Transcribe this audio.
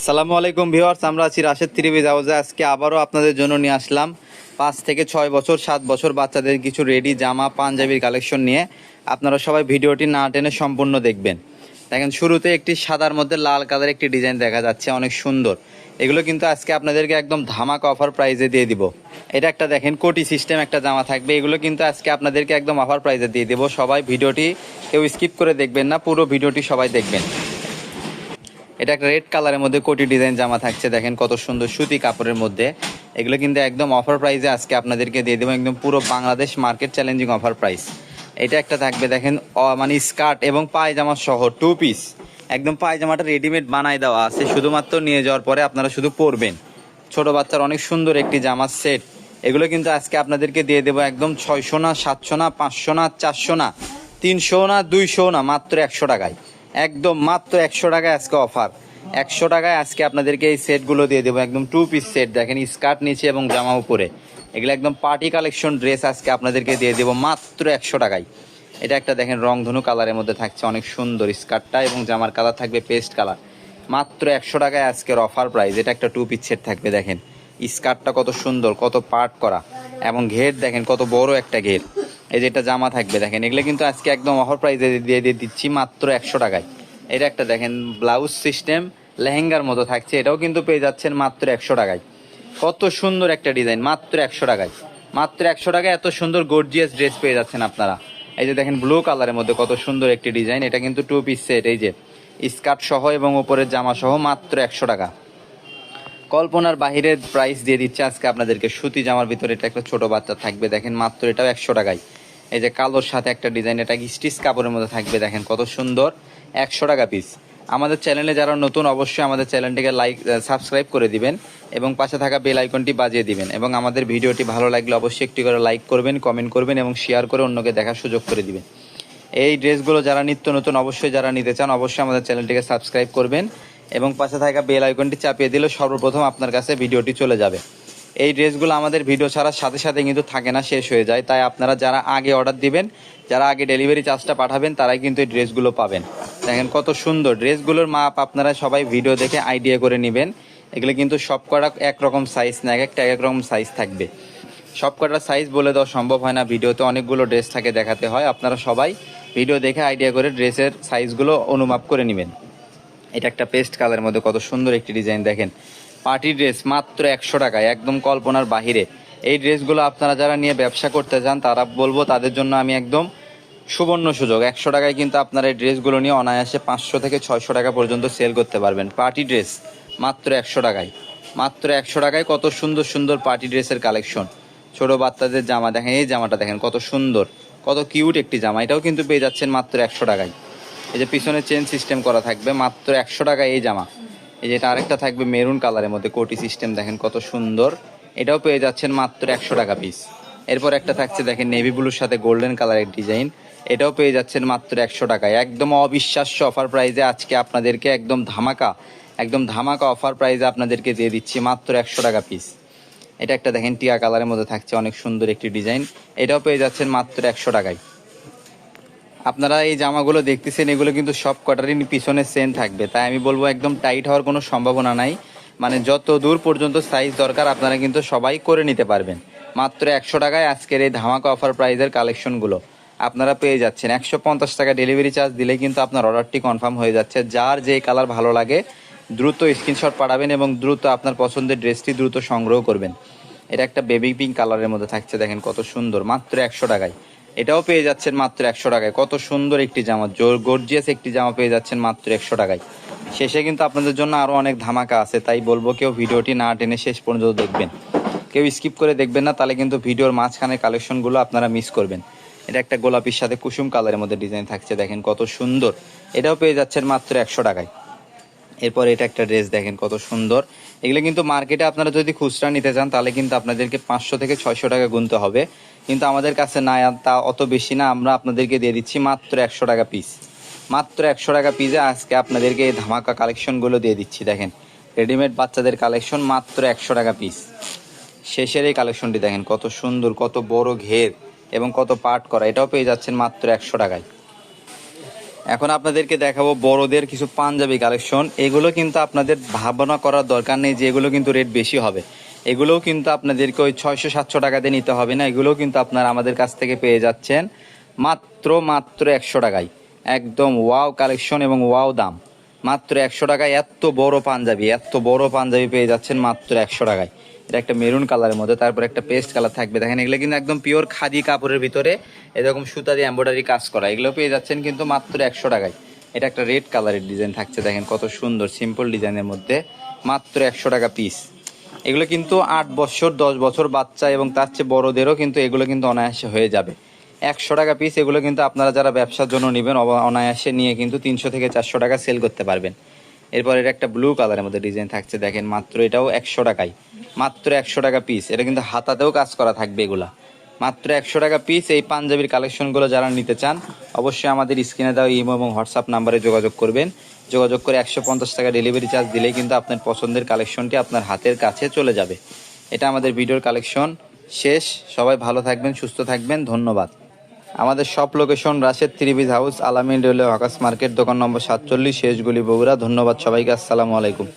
আসসালামু আলাইকুম ভিউয়ার্স, আমরা আছি রাশেদ থ্রি পিস হাউসে। আজকে আবারও আপনাদের জন্য নিয়ে আসলাম 5 থেকে 6 বছর 7 বছর বাচ্চাদের কিছু রেডি জামা পাঞ্জাবির কালেকশন নিয়ে। আপনারা সবাই ভিডিওটি না টেনে সম্পূর্ণ দেখবেন। দেখেন, শুরুতে একটি সাদার মধ্যে লাল কালার একটি ডিজাইন দেখা যাচ্ছে, অনেক সুন্দর। এগুলো কিন্তু আজকে আপনাদেরকে একদম ধামাকা অফার প্রাইজে দিয়ে দিব। এটা একটা দেখেন কোটি সিস্টেম একটা জামা থাকবে, এগুলো কিন্তু আজকে আপনাদেরকে একদম অফার প্রাইজে দিয়ে দেবো। সবাই ভিডিওটি কেউ স্কিপ করে দেখবেন না, পুরো ভিডিওটি সবাই দেখবেন। এটা একটা রেড কালারের মধ্যে কোটি ডিজাইন জামা থাকছে, দেখেন কত সুন্দর সুতি কাপড়ের মধ্যে। এগুলো কিন্তু একদম অফার প্রাইসে আজকে আপনাদেরকে দিয়ে দেবো, একদম পুরো Bangladesh market challenging offer price. এটা একটা থাকবে দেখেন মানে স্কার্ট এবং পায়জামা সহ 2 পিস। একদম পায়জামাটা রেডিমেড বানায় দেওয়া আছে, শুধুমাত্র নিয়ে যাওয়ার পরে আপনারা শুধু পরবেন। ছোট বাচ্চার অনেক সুন্দর একটি জামার সেট। এগুলো কিন্তু আজকে আপনাদেরকে দিয়ে দেবো একদম 600 না, 700 না, 500 না, 400 না, 300 না, 200 না, মাত্র 100 টাকায়। একদম মাত্র 100 টাকায় আজকে অফার। 100 টাকায় আজকে আপনাদেরকে এই সেটগুলো দিয়ে দেবো, একদম 2 পিস সেট। দেখেন স্কার্ট নিচে এবং জামা উপরে, এগুলো একদম পার্টি কালেকশন ড্রেস আজকে আপনাদেরকে দিয়ে দেবো মাত্র 100 টাকায়। এটা একটা দেখেন রংধনু কালারের মধ্যে থাকছে, অনেক সুন্দর স্কার্টটা, এবং জামার কালার থাকবে পেস্ট কালার। মাত্র 100 টাকায় আজকের অফার প্রাইস। এটা একটা 2 পিস সেট থাকবে, দেখেন স্কার্টটা কত সুন্দর, কত পার্ট করা, এবং ঘের দেখেন কত বড় একটা ঘের। এই যেটা জামা থাকবে দেখেন, এগুলো কিন্তু আজকে একদম অফার প্রাইসে দিয়ে দিচ্ছি মাত্র 100 টাকায়। এটা একটা দেখেন ব্লাউজ সিস্টেম লেহেঙ্গার মতো থাকছে, এটাও কিন্তু পেয়ে যাচ্ছেন মাত্র 100 টাকায়। কত সুন্দর একটা ডিজাইন, মাত্র 100 টাকায়। মাত্র 100 টাকায় এত সুন্দর গর্জিয়াস ড্রেস পেয়ে যাচ্ছেন আপনারা। এই যে দেখেন ব্লু কালারের মধ্যে কত সুন্দর একটি ডিজাইন, এটা কিন্তু 2 পিস সেট। এই যে স্কার্ট সহ এবং উপরের জামা সহ মাত্র 100 টাকা। কল্পনার বাহিরের প্রাইস দিয়ে দিচ্ছে আজকে আপনাদেরকে। সুতি জামার ভিতরে এটা একটা ছোট বাচ্চা থাকবে, দেখেন মাত্র এটাও 100 টাকায়। এই যে কালোর সাথে একটা ডিজাইন, এটা স্টিচ কাপড়ের মধ্যে থাকবে, দেখেন কত সুন্দর, 100 টাকা পিস। আমাদের চ্যানেলে যারা নতুন, অবশ্যই আমাদের চ্যানেলটিকে সাবস্ক্রাইব করে দিবেন এবং পাশে থাকা বেল আইকনটি বাজিয়ে দিবেন, এবং আমাদের ভিডিওটি ভালো লাগলে অবশ্যই একটি করে লাইক করবেন, কমেন্ট করবেন এবং শেয়ার করে অন্যকে দেখার সুযোগ করে দিবেন। এই ড্রেসগুলো যারা নিত্য নতুন, অবশ্যই যারা নিতে চান, অবশ্যই আমাদের চ্যানেলটিকে সাবস্ক্রাইব করবেন এবং পাশে থাকা বেল আইকনটি চাপিয়ে দিলে সর্বপ্রথম আপনার কাছে ভিডিওটি চলে যাবে। এই ড্রেসগুলো আমাদের ভিডিও ছাড়ার সাথে সাথে কিন্তু থাকে না, শেষ হয়ে যায়। তাই আপনারা যারা আগে অর্ডার দিবেন, যারা আগে ডেলিভারি চার্জটা পাঠাবেন, তারাই কিন্তু এই ড্রেসগুলো পাবেন। দেখেন কত সুন্দর ড্রেসগুলোর মাপ আপনারা সবাই ভিডিও দেখে আইডিয়া করে নেবেন। এগুলো কিন্তু সব কটা একরকম সাইজ না, এক এক রকম সাইজ থাকবে। সব কটার সাইজ বলে দেওয়া সম্ভব হয় না, ভিডিওতে অনেকগুলো ড্রেস থাকে, দেখাতে হয়। আপনারা সবাই ভিডিও দেখে আইডিয়া করে ড্রেসের সাইজগুলো অনুমাপ করে নেবেন। এটা একটা পেস্ট কালারের মধ্যে কত সুন্দর একটি ডিজাইন, দেখেন পার্টি ড্রেস মাত্র 100 টাকায়, একদম কল্পনার বাহিরে। এই ড্রেসগুলো আপনারা যারা নিয়ে ব্যবসা করতে চান, তারা বলবো তাদের জন্য আমি একদম সুবর্ণ সুযোগ। 100 টাকায় কিন্তু আপনারা এই ড্রেসগুলো নিয়ে অনায়াসে 500 থেকে 600 টাকা পর্যন্ত সেল করতে পারবেন। পার্টি ড্রেস মাত্র 100 টাকায়। মাত্র 100 টাকায় কত সুন্দর সুন্দর পার্টি ড্রেসের কালেকশন। ছোট বাচ্চাদের জামা দেখেন, এই জামাটা দেখেন কত সুন্দর, কত কিউট একটি জামা, এটাও কিন্তু পেয়ে যাচ্ছেন মাত্র 100 টাকায়। এই যে পিছনে চেন সিস্টেম করা থাকবে, মাত্র 100 টাকায় এই জামা। এই যে এটা আরেকটা থাকবে মেরুন কালারের মধ্যে কোটি সিস্টেম, দেখেন কত সুন্দর, এটাও পেয়ে যাচ্ছেন মাত্র 100 টাকা পিস। এরপর একটা থাকছে দেখেন নেভি ব্লুর সাথে গোল্ডেন কালারের ডিজাইন, এটাও পেয়ে যাচ্ছেন মাত্র 100 টাকায়। একদম অবিশ্বাস্য অফার প্রাইজে আজকে আপনাদেরকে একদম ধামাকা অফার প্রাইজে আপনাদেরকে দিয়ে দিচ্ছি মাত্র 100 টাকা পিস। এটা একটা দেখেন টিয়া কালারের মধ্যে থাকছে, অনেক সুন্দর একটি ডিজাইন, এটাও পেয়ে যাচ্ছেন মাত্র 100 টাকায়। আপনারা এই জামাগুলো দেখতেছেন, এগুলো কিন্তু সব কটারই পিছনে সেন থাকবে, তাই আমি বলবো একদম টাইট হওয়ার কোনো সম্ভাবনা নাই। মানে যত দূর পর্যন্ত সাইজ দরকার আপনারা কিন্তু সবাই করে নিতে পারবেন। মাত্র 100 টাকায় আজকের এই ধামাকা অফার প্রাইজের কালেকশনগুলো আপনারা পেয়ে যাচ্ছেন। 150 টাকা ডেলিভারি চার্জ দিলে কিন্তু আপনার অর্ডারটি কনফার্ম হয়ে যাচ্ছে। যার যেই কালার ভালো লাগে দ্রুত স্ক্রিনশট পাঠাবেন এবং দ্রুত আপনার পছন্দের ড্রেসটি দ্রুত সংগ্রহ করবেন। এটা একটা বেবি পিঙ্ক কালারের মধ্যে থাকছে, দেখেন কত সুন্দর, মাত্র 100 টাকায়। এটাও পেয়ে যাচ্ছেন মাত্র 100 টাকায়। কত সুন্দর একটি জামা, গর্জিয়াস একটি জামা পেয়ে যাচ্ছেন মাত্র 100 টাকায়। শেষে কিন্তু আপনাদের জন্য আরও অনেক ধামাকা আছে, তাই বলবো কেউ ভিডিওটি না টেনে শেষ পর্যন্ত দেখবেন, কেউ স্কিপ করে দেখবেন না, তাহলে কিন্তু ভিডিওর মাঝখানে কালেকশনগুলো আপনারা মিস করবেন। এটা একটা গোলাপির সাথে কুসুম কালারের মধ্যে ডিজাইন থাকছে, দেখেন কত সুন্দর, এটাও পেয়ে যাচ্ছেন মাত্র 100 টাকায়। এরপর এটা একটা ড্রেস দেখেন কত সুন্দর। এগুলো কিন্তু মার্কেটে আপনারা যদি খুচরা নিতে চান, তাহলে কিন্তু আপনাদেরকে 500 থেকে 600 টাকা গুনতে হবে, কিন্তু আমাদের কাছে না, তা অত বেশি না, আমরা আপনাদেরকে দিয়ে দিচ্ছি মাত্র 100 টাকা পিস। মাত্র 100 টাকা পিসে আজকে আপনাদেরকে এই ধামাকা কালেকশনগুলো দিয়ে দিচ্ছি। দেখেন রেডিমেড বাচ্চাদের কালেকশন মাত্র 100 টাকা পিস। শেষের এই কালেকশনটি দেখেন কত সুন্দর, কত বড় ঘের এবং কত পার্ট করা, এটাও পেয়ে যাচ্ছেন মাত্র 100 টাকায়। এখন আপনাদেরকে দেখাবো বড়দের কিছু পাঞ্জাবি কালেকশন। এগুলো কিন্তু আপনাদের ভাবনা করার দরকার নেই যে এগুলো কিন্তু রেট বেশি হবে। এগুলোও কিন্তু আপনাদেরকে ওই 600-700 টাকা দিয়ে নিতে হবে না। এগুলোও কিন্তু আপনারা আমাদের কাছ থেকে পেয়ে যাচ্ছেন মাত্র 100 টাকায়। একদম ওয়াও কালেকশন এবং ওয়াও দাম। মাত্র 100 টাকায় এত বড় পাঞ্জাবি পেয়ে যাচ্ছেন মাত্র 100 টাকায়। এটা একটা মেরুন কালারের মধ্যে, তারপর একটা পেস্ট কালার থাকবে। দেখেন এগুলো কিন্তু একদম পিওর খাদি কাপড়ের ভিতরে এরকম সুতা দিয়ে এমব্রয়ডারি কাজ করা। এগুলো পেয়ে যাচ্ছেন কিন্তু মাত্র 100 টাকায়। এটা একটা রেড কালারের ডিজাইন থাকছে, দেখেন কত সুন্দর সিম্পল ডিজাইনের মধ্যে মাত্র 100 টাকা পিস। এগুলো কিন্তু 8 বছর 10 বছর বাচ্চা এবং তার চেয়ে বড়দেরও কিন্তু এগুলো কিন্তু অনায়াসে হয়ে যাবে। 100 টাকা পিস। এগুলো কিন্তু আপনারা যারা ব্যবসার জন্য নেবেন অনায়াসে নিয়ে কিন্তু 300 থেকে 400 টাকা সেল করতে পারবেন। এরপর এটা একটা ব্লু কালারের মধ্যে ডিজাইন থাকছে, দেখেন মাত্র এটাও 100 টাকায়। মাত্র 100 টাকা পিস। এটা কিন্তু হাতাতেও কাজ করা থাকবে এগুলা। মাত্র 100 টাকা পিস। এই পাঞ্জাবির কালেকশনগুলো যারা নিতে চান অবশ্যই আমাদের স্ক্রিনে দেওয়া ইমো এবং হোয়াটসঅ্যাপ নাম্বারে যোগাযোগ করবেন। যোগাযোগ করে 150 টাকা ডেলিভারি চার্জ দিলেই কিন্তু আপনার পছন্দের কালেকশনটি আপনার হাতের কাছে চলে যাবে। এটা আমাদের ভিডিওর কালেকশন শেষ। সবাই ভালো থাকবেন, সুস্থ থাকবেন, ধন্যবাদ। আমাদের shop location Rashed three piece house, আলামিন রেলওয়ে হকার্স মার্কেট, দোকান নম্বর 47, শেষগুলি, বগুড়া। ধন্যবাদ সবাইকে। আসসালামু আলাইকুম।